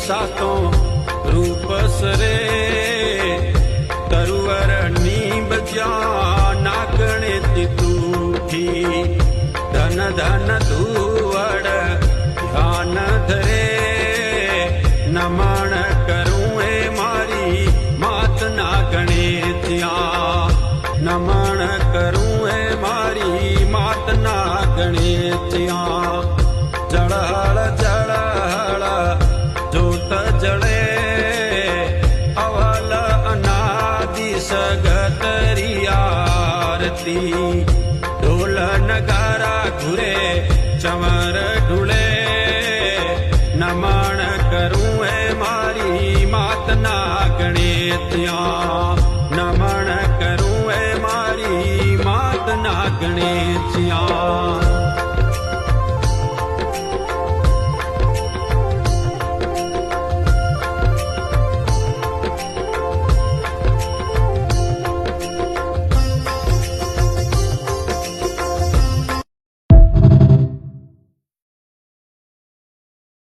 सातो रूप सरे तरुवर नीब जा नागणे तूठी धन धन धुवड़ ध्यान धरे नमन करूं ए मारी मात नागणे त्या नमन करूं ए मारी मात नागणे त्या जड़हड़ जड़हड़ जोत जड़े अवल अनादि सगतरी आरती ढोल नगारा घुरे चमर ढूले नमन करूं ए मारी मात नागणे त्या नमन करूं ए मारी मात नागणे त्या।